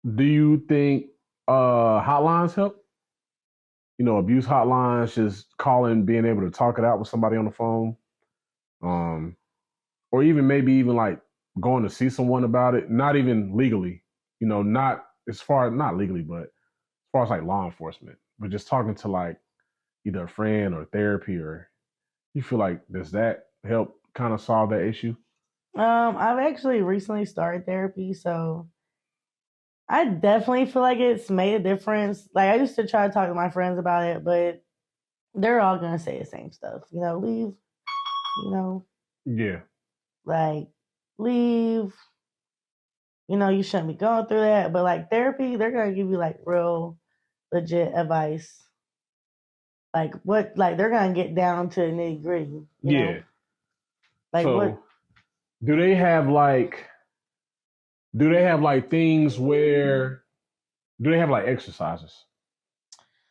Do you think hotlines help? Abuse hotlines, just calling, being able to talk it out with somebody on the phone, um, or even maybe even like going to see someone about it, not even legally, not as far not legally, but as far as like law enforcement, but just talking to like either a friend or therapy, or you feel like does that help kind of solve that issue? I've actually recently started therapy, so I definitely feel like it's made a difference. Like I used to try to talk to my friends about it, but they're all gonna say the same stuff. Leave. You know, Yeah. like leave. You shouldn't be going through that. But like therapy, they're gonna give you like real legit advice. Like what? Like they're gonna get down to the nitty gritty. Yeah. Like what? So do they have like things where do they have like exercises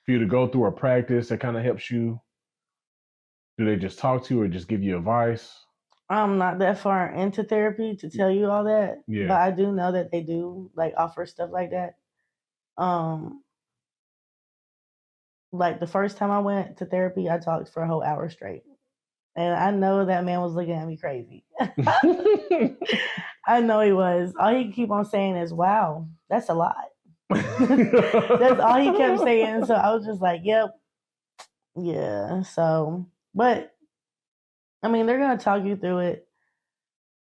for you to go through or practice that kind of helps you? Do they just talk to you or just give you advice? I'm not that far into therapy to tell you all that, but Yeah. I do know that they do like offer stuff like that. Um, like the first time I went to therapy, I talked for a whole hour straight, and I know that man was looking at me crazy. I know he was. All he keep on saying is, "Wow, that's a lot." That's all he kept saying. So I was just like, "Yep, yeah." So, but I mean, they're gonna talk you through it.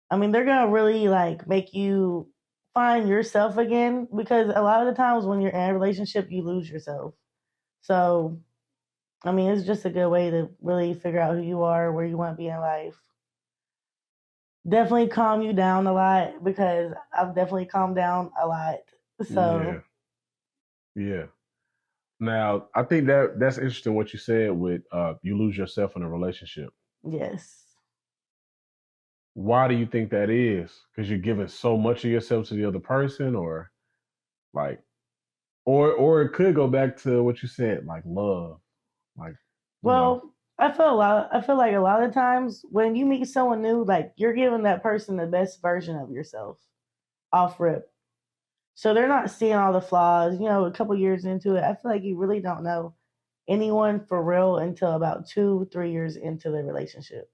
I mean, they're gonna really like make you find yourself again because a lot of the times when you're in a relationship, you lose yourself. So, I mean, it's just a good way to really figure out who you are, where you want to be in life. Definitely calm you down a lot because I've definitely calmed down a lot. Yeah. So, Yeah. Now, I think that's interesting what you said with you lose yourself in a relationship. yes. Why do you think that is? Because you're giving so much of yourself to the other person, or like, or it could go back to what you said, like love, like you know, Well, I feel like a lot of times when you meet someone new, like you're giving that person the best version of yourself off rip. So they're not seeing all the flaws. A couple years into it, I feel like you really don't know anyone for real until about 2, 3 years into the relationship.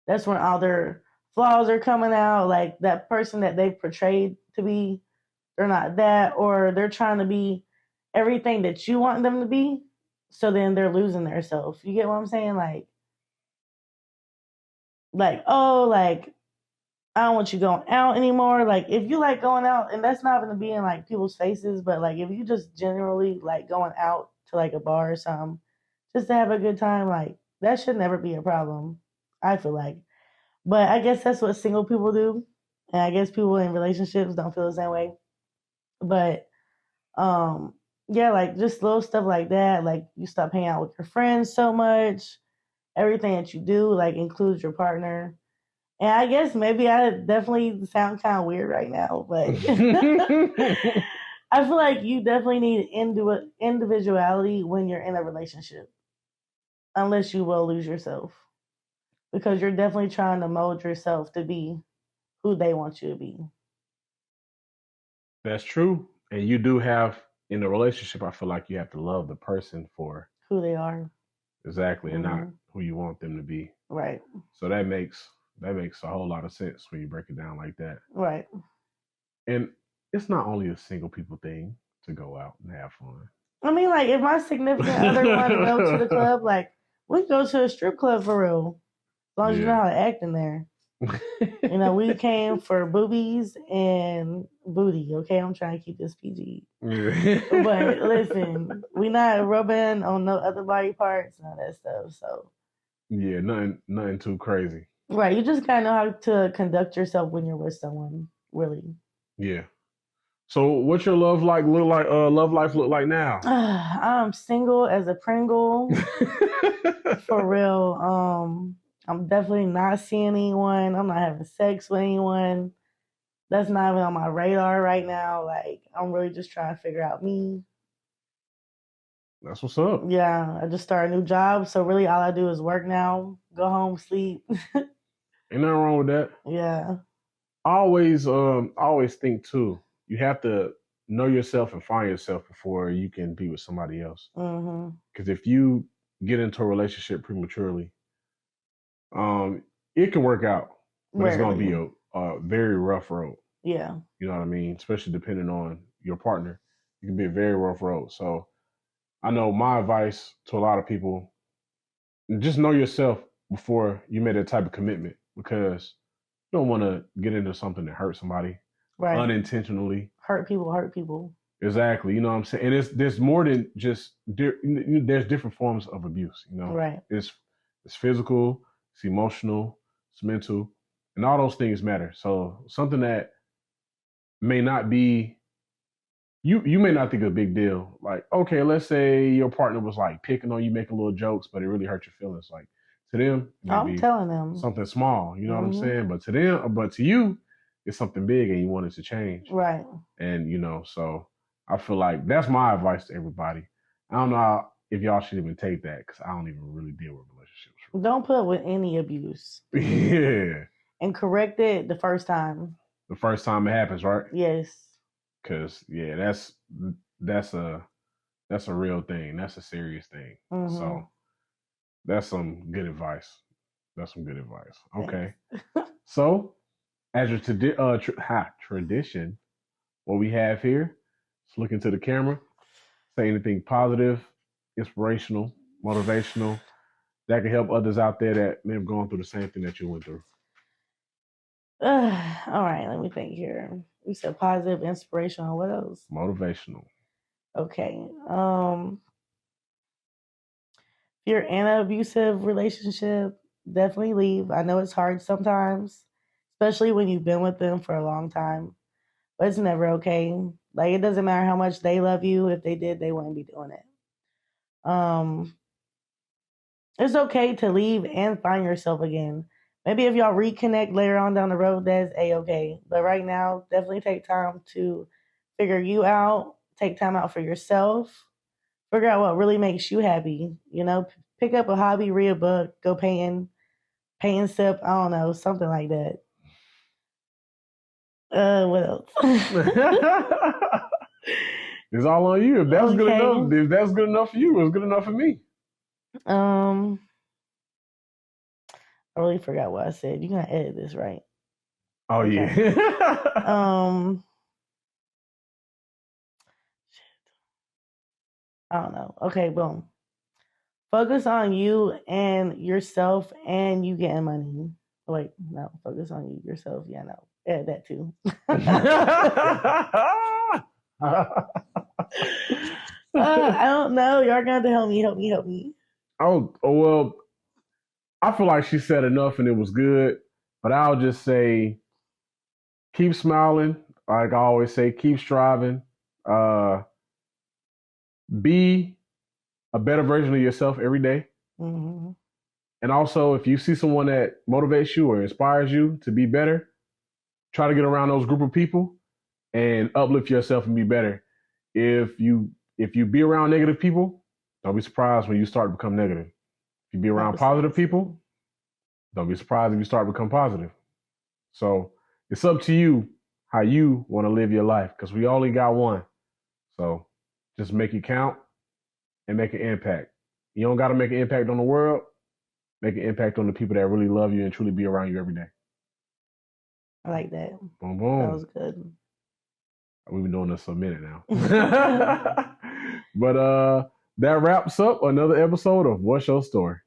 That's when all their flaws are coming out. Like that person that they portrayed to be, they're not that, or they're trying to be everything that you want them to be. So then they're losing their self. You get what I'm saying? Oh, like I don't want you going out anymore. Like if you like going out, and that's not going to be in like people's faces, but like if you just generally like going out to like a bar or something, just to have a good time, like that should never be a problem. I feel like, but I guess that's what single people do, and I guess people in relationships don't feel the same way. But um, yeah, like just little stuff like that. Like you stop hanging out with your friends so much. Everything that you do like includes your partner. And I guess maybe I definitely sound kind of weird right now, but I feel like you definitely need individuality when you're in a relationship, unless you will lose yourself, because you're definitely trying to mold yourself to be who they want you to be, that's true. And you do have in a relationship, I feel like you have to love the person for who they are. exactly and not Hmm. who you want them to be. Right, So that makes a whole lot of sense when you break it down like that. right. And it's not only a single people thing to go out and have fun. I mean, like if my significant other wanted to go to the club, like we can go to a strip club for real, as long as you know Yeah. how to act in there. We came for boobies and booty. Okay, I'm trying to keep this PG. But Yeah. listen, we not rubbing on no other body parts, none of that stuff. So, Yeah, nothing too crazy. right, you just gotta know how to conduct yourself when you're with someone. Really, Yeah. So what's your love life look like now? I'm single as a Pringle for real. I'm definitely not seeing anyone. I'm not having sex with anyone. That's not even on my radar right now. Like, I'm really just trying to figure out me. That's what's up. Yeah, I just started a new job, so really all I do is work now, go home, sleep. Ain't nothing wrong with that. Yeah. I always think too. you have to know yourself and find yourself before you can be with somebody else. Mm-hmm. Because if you get into a relationship prematurely, it can work out, but it's going to be Rarely. a very rough road. Yeah. You know what I mean? Especially depending on your partner, it can be a very rough road. So I know my advice to a lot of people: just know yourself before you make that type of commitment, because you don't want to get into something that hurts somebody Right. unintentionally. Hurt people. Exactly. You know what I'm saying? And there's more than just there's different forms of abuse. You know, Right. It's physical, it's emotional, it's mental, and all those things matter. So something that may not be you may not think of a big deal. Like, okay, let's say your partner was like picking on you, making little jokes, but it really hurt your feelings. Like to them, it may I'm be telling them. something small. You know what I'm Mm-hmm. saying? But to you, it's something big, and you want it to change. Right. And so I feel like that's my advice to everybody. I don't know if y'all should even take that, because I don't even really deal with relationships. Don't put up with any abuse. Yeah. And correct it the first time. The first time it happens, right? Yes. Because that's a real thing. That's a serious thing. Mm-hmm. So that's some good advice. Okay. So as your tradition, what we have here, let's look into the camera, say anything positive, inspirational, motivational, that can help others out there that may have gone through the same thing that you went through. All right, let me think here. You said positive, inspirational. What else? Motivational. Okay. If you're in an abusive relationship, definitely leave. I know it's hard sometimes, especially when you've been with them for a long time, but it's never okay. Like, it doesn't matter how much they love you. If they did, they wouldn't be doing it. It's okay to leave and find yourself again. Maybe if y'all reconnect later on down the road, that's a-okay. But right now, definitely take time to figure you out. Take time out for yourself. Figure out what really makes you happy. Pick up a hobby, read a book, go painting, sip. I don't know, something like that. What else? It's all on you. If that's good enough, if that's good enough for you, it's good enough for me. I really forgot what I said. You're gonna edit this, right? Oh okay. Yeah. I don't know. Okay, boom. Focus on you and yourself, and you getting money. Wait, no. Focus on you, yourself. Yeah, no. Add that too. I don't know. Y'all gonna have to help me. Oh well, I feel like she said enough and it was good, but I'll just say, keep smiling. Like I always say, keep striving. Be a better version of yourself every day. Mm-hmm. And also, if you see someone that motivates you or inspires you to be better, try to get around those group of people and uplift yourself and be better. If you be around negative people, don't be surprised when you start to become negative. If you be around positive people, don't be surprised if you start to become positive. So it's up to you how you want to live your life, because we only got one. So just make it count and make an impact. You don't got to make an impact on the world. Make an impact on the people that really love you and truly be around you every day. I like that. Boom, boom. That was good. We've been doing this for a minute now. But that wraps up another episode of What's Your Story?